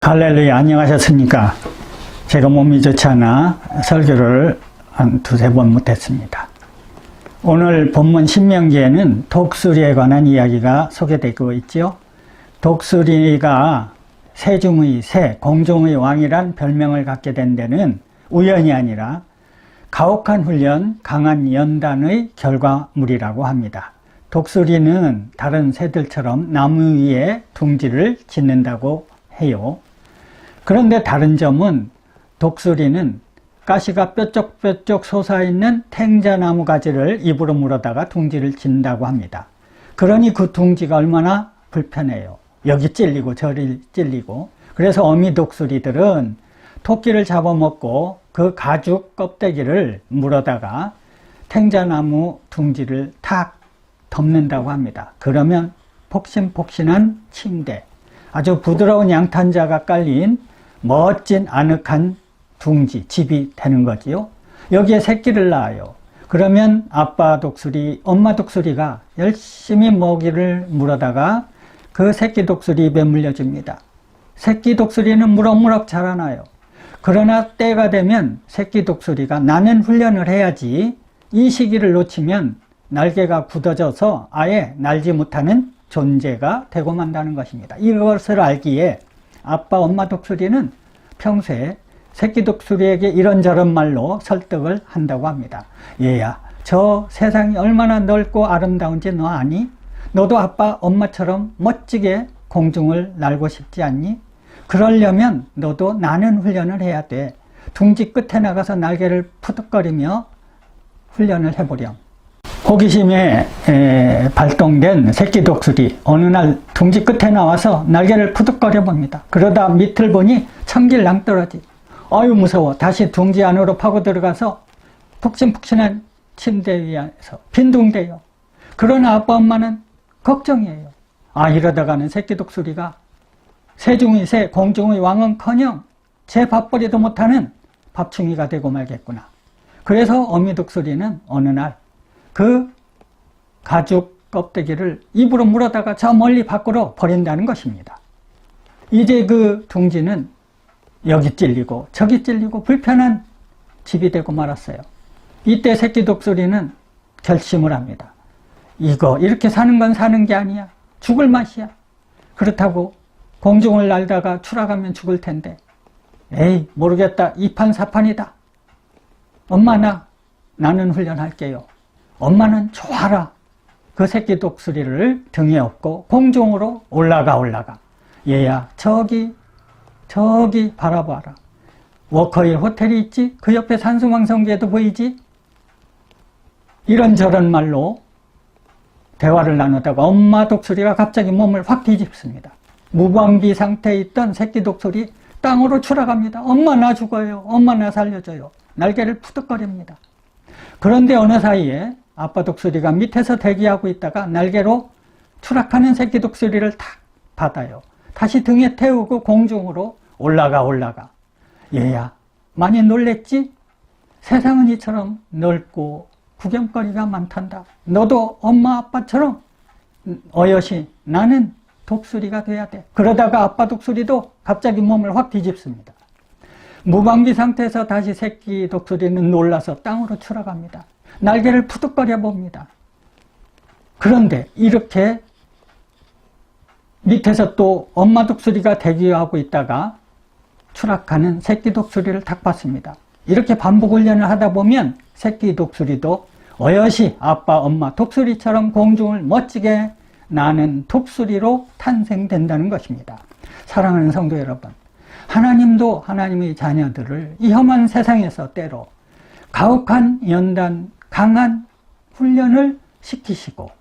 할렐루야, 안녕하셨습니까? 제가 몸이 좋지 않아 설교를 한 두세 번 못했습니다. 오늘 본문 신명기에는 독수리에 관한 이야기가 소개되고 있죠. 독수리가 세중의 새, 공중의 왕이란 별명을 갖게 된 데는 우연이 아니라 가혹한 훈련, 강한 연단의 결과물이라고 합니다. 독수리는 다른 새들처럼 나무 위에 둥지를 짓는다고 해요. 그런데 다른 점은 독수리는 가시가 뾰족뾰족 솟아있는 탱자나무 가지를 입으로 물어다가 둥지를 짓는다고 합니다. 그러니 그 둥지가 얼마나 불편해요. 여기 찔리고 저리 찔리고. 그래서 어미 독수리들은 토끼를 잡아먹고 그 가죽 껍데기를 물어다가 탱자나무 둥지를 탁 덮는다고 합니다. 그러면 폭신폭신한 침대, 아주 부드러운 양탄자가 깔린 멋진 아늑한 둥지, 집이 되는 거지요. 여기에 새끼를 낳아요. 그러면 아빠 독수리, 엄마 독수리가 열심히 먹이를 물어다가 그 새끼 독수리 입에 물려줍니다. 새끼 독수리는 무럭무럭 자라나요. 그러나 때가 되면 새끼 독수리가 나는 훈련을 해야지 이 시기를 놓치면 날개가 굳어져서 아예 날지 못하는 존재가 되고 만다는 것입니다. 이것을 알기에 아빠, 엄마 독수리는 평소에 새끼 독수리에게 이런저런 말로 설득을 한다고 합니다. 얘야, 저 세상이 얼마나 넓고 아름다운지 너 아니? 너도 아빠, 엄마처럼 멋지게 공중을 날고 싶지 않니? 그러려면 너도 나는 훈련을 해야 돼. 둥지 끝에 나가서 날개를 푸득거리며 훈련을 해보렴. 호기심에 발동된 새끼 독수리, 어느 날 둥지 끝에 나와서 날개를 푸득거려 봅니다. 그러다 밑을 보니 천길 낭떠러지. 아유 무서워. 다시 둥지 안으로 파고 들어가서 푹신푹신한 침대 위에서 빈둥대요. 그러나 아빠 엄마는 걱정이에요. 아, 이러다가는 새끼 독수리가 세중의 새, 공중의 왕은커녕 제 밥벌이도 못하는 밥충이가 되고 말겠구나. 그래서 어미 독수리는 어느 날 그 가죽 껍데기를 입으로 물어다가 저 멀리 밖으로 버린다는 것입니다. 이제 그 둥지는 여기 찔리고 저기 찔리고 불편한 집이 되고 말았어요. 이때 새끼 독수리는 결심을 합니다. 이렇게 사는 건 사는 게 아니야. 죽을 맛이야. 그렇다고 공중을 날다가 추락하면 죽을 텐데. 에이, 모르겠다. 이판사판이다. 엄마, 나는 훈련할게요. 엄마는 좋아라. 그 새끼 독수리를 등에 업고 공중으로 올라가. 얘야, 저기 바라봐라. 워커힐 호텔이 있지? 그 옆에 산수망성계도 보이지? 이런저런 말로 대화를 나누다가 엄마 독수리가 갑자기 몸을 확 뒤집습니다. 무방비 상태에 있던 새끼 독수리 땅으로 추락합니다. 엄마 나 죽어요. 엄마 나 살려줘요. 날개를 푸득거립니다. 그런데 어느 사이에 아빠 독수리가 밑에서 대기하고 있다가 날개로 추락하는 새끼 독수리를 탁 받아요. 다시 등에 태우고 공중으로 올라가. 얘야, 많이 놀랬지? 세상은 이처럼 넓고 구경거리가 많단다. 너도 엄마 아빠처럼 어여시 나는 독수리가 돼야 돼. 그러다가 아빠 독수리도 갑자기 몸을 확 뒤집습니다. 무방비 상태에서 다시 새끼 독수리는 놀라서 땅으로 추락합니다. 날개를 푸득거려 봅니다. 그런데 이렇게 밑에서 또 엄마 독수리가 대기하고 있다가 추락하는 새끼 독수리를 탁 봤습니다. 이렇게 반복 훈련을 하다 보면 새끼 독수리도 어여시 아빠, 엄마 독수리처럼 공중을 멋지게 나는 독수리로 탄생된다는 것입니다. 사랑하는 성도 여러분, 하나님도 하나님의 자녀들을 이 험한 세상에서 때로 가혹한 연단, 강한 훈련을 시키시고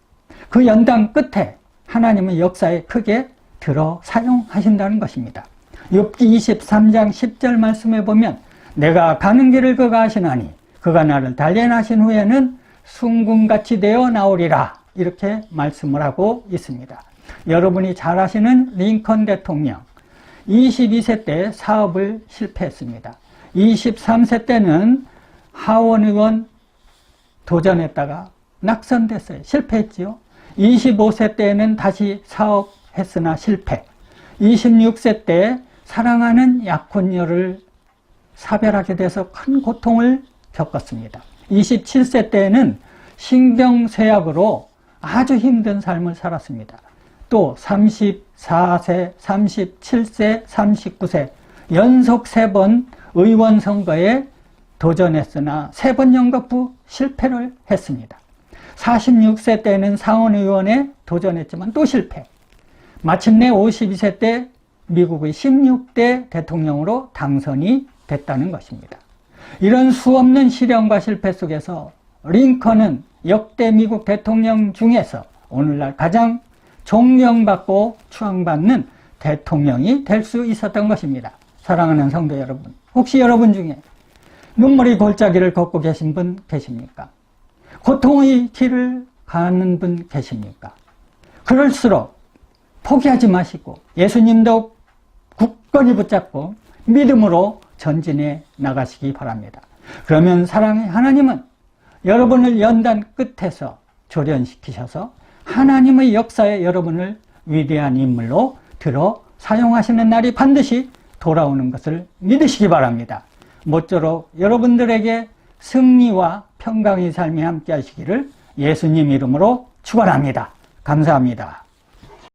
그 연단 끝에 하나님의 역사에 크게 들어 사용하신다는 것입니다. 욥기 23장 10절 말씀에 보면 내가 가는 길을 그가 아시나니 그가 나를 단련하신 후에는 순금같이 되어 나오리라, 이렇게 말씀을 하고 있습니다. 여러분이 잘 아시는 링컨 대통령 22세 때 사업을 실패했습니다. 23세 때는 하원 의원 도전했다가 낙선됐어요. 실패했지요. 25세 때에는 다시 사업했으나 실패. 26세 때 사랑하는 약혼녀를 사별하게 돼서 큰 고통을 겪었습니다. 27세 때에는 신경쇠약으로 아주 힘든 삶을 살았습니다. 또 34세, 37세, 39세 연속 3번 의원 선거에 도전했으나 3번 연거푸 실패를 했습니다. 46세 때는 상원의원에 도전했지만 또 실패. 마침내 52세 때 미국의 16대 대통령으로 당선이 됐다는 것입니다. 이런 수없는 시련과 실패 속에서 링컨은 역대 미국 대통령 중에서 오늘날 가장 존경받고 추앙받는 대통령이 될 수 있었던 것입니다. 사랑하는 성도 여러분, 혹시 여러분 중에 눈물의 골짜기를 걷고 계신 분 계십니까? 고통의 길을 가는 분 계십니까? 그럴수록 포기하지 마시고 예수님도 굳건히 붙잡고 믿음으로 전진해 나가시기 바랍니다. 그러면 사랑의 하나님은 여러분을 연단 끝에서 조련시키셔서 하나님의 역사에 여러분을 위대한 인물로 들어 사용하시는 날이 반드시 돌아오는 것을 믿으시기 바랍니다. 모쪼록 여러분들에게 승리와 평강의 삶이 함께 하시기를 예수님 이름으로 축원합니다. 감사합니다.